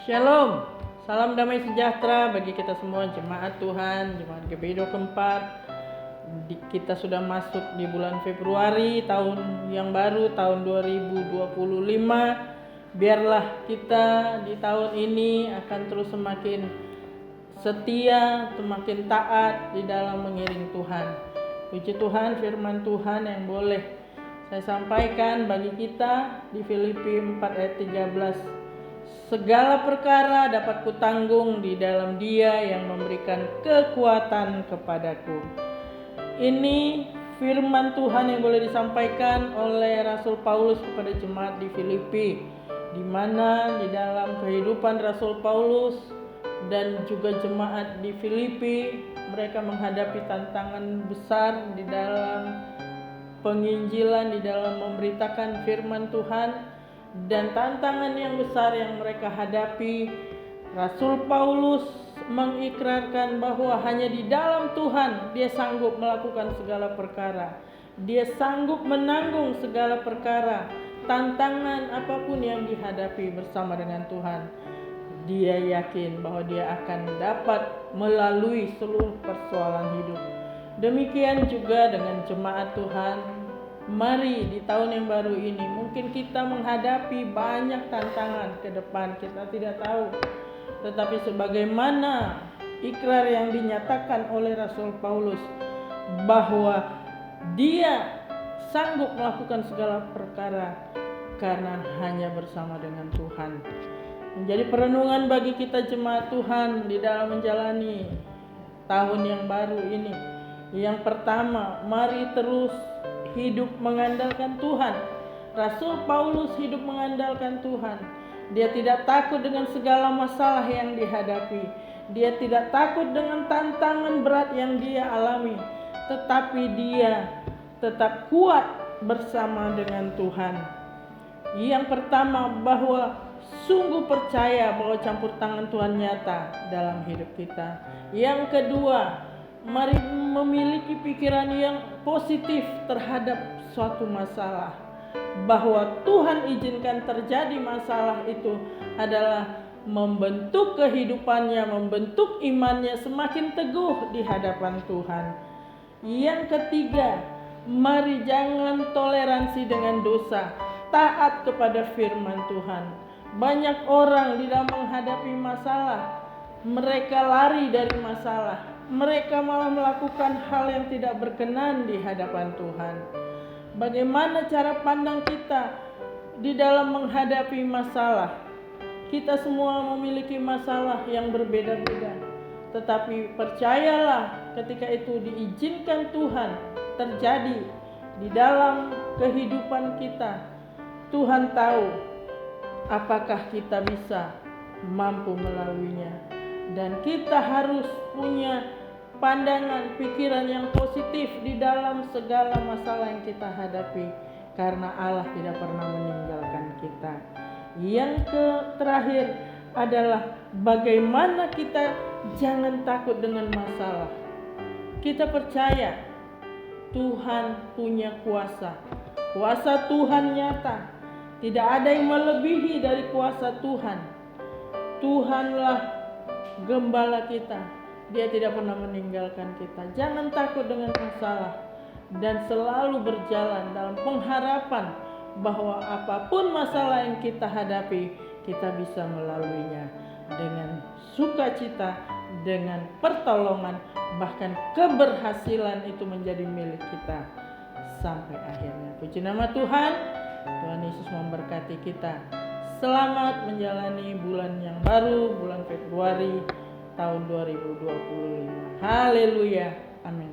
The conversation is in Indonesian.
Shalom, salam damai sejahtera bagi kita semua jemaat Tuhan, jemaat GBI 24. Kita sudah masuk di bulan Februari, tahun yang baru, tahun 2025. Biarlah kita di tahun ini akan terus semakin setia, semakin taat di dalam mengiring Tuhan. Puji Tuhan, firman Tuhan yang boleh saya sampaikan bagi kita di Filipi 4 ayat 13. Segala perkara dapat kutanggung di dalam Dia yang memberikan kekuatan kepadaku. Ini firman Tuhan yang boleh disampaikan oleh Rasul Paulus kepada jemaat di Filipi, di mana di dalam kehidupan Rasul Paulus dan juga jemaat di Filipi, mereka menghadapi tantangan besar di dalam penginjilan, di dalam memberitakan firman Tuhan. Dan tantangan yang besar yang mereka hadapi, Rasul Paulus mengikrarkan bahwa hanya di dalam Tuhan dia sanggup melakukan segala perkara. Dia sanggup menanggung segala perkara, tantangan apapun yang dihadapi bersama dengan Tuhan. Dia yakin bahwa dia akan dapat melalui seluruh persoalan hidup. Demikian juga dengan jemaat Tuhan. Mari di tahun yang baru ini mungkin kita menghadapi banyak tantangan ke depan, kita tidak tahu. Tetapi sebagaimana ikrar yang dinyatakan oleh Rasul Paulus bahwa dia sanggup melakukan segala perkara karena hanya bersama dengan Tuhan. Menjadi perenungan bagi kita jemaat Tuhan di dalam menjalani tahun yang baru ini. Yang pertama, mari terus hidup mengandalkan Tuhan. Rasul Paulus hidup mengandalkan Tuhan. Dia tidak takut dengan segala masalah yang dihadapi. Dia tidak takut dengan tantangan berat yang dia alami. Tetapi dia tetap kuat bersama dengan Tuhan. Yang pertama, bahwa sungguh percaya bahwa campur tangan Tuhan nyata dalam hidup kita. Yang kedua, mari memiliki pikiran yang positif terhadap suatu masalah. Bahwa Tuhan izinkan terjadi masalah itu adalah membentuk kehidupannya, membentuk imannya semakin teguh di hadapan Tuhan. Yang ketiga, mari jangan toleransi dengan dosa, taat kepada firman Tuhan. Banyak orang di dalam menghadapi masalah, mereka lari dari masalah. Mereka malah melakukan hal yang tidak berkenan di hadapan Tuhan. Bagaimana cara pandang kita di dalam menghadapi masalah? Kita semua memiliki masalah yang berbeda-beda. Tetapi percayalah, ketika itu diizinkan Tuhan terjadi di dalam kehidupan kita, Tuhan tahu apakah kita bisa mampu melaluinya. Dan kita harus punya pandangan, pikiran yang positif di dalam segala masalah yang kita hadapi, karena Allah tidak pernah meninggalkan kita. Yang terakhir adalah bagaimana kita jangan takut dengan masalah. Kita percaya Tuhan punya kuasa. Kuasa Tuhan nyata. Tidak ada yang melebihi dari kuasa Tuhan. Tuhanlah gembala kita. Dia tidak pernah meninggalkan kita. Jangan takut dengan masalah dan selalu berjalan dalam pengharapan bahwa apapun masalah yang kita hadapi, kita bisa melaluinya dengan sukacita, dengan pertolongan, bahkan keberhasilan itu menjadi milik kita sampai akhirnya. Puji nama Tuhan. Tuhan Yesus memberkati kita. Selamat menjalani bulan yang baru, bulan Februari tahun 2025. Haleluya. Amin.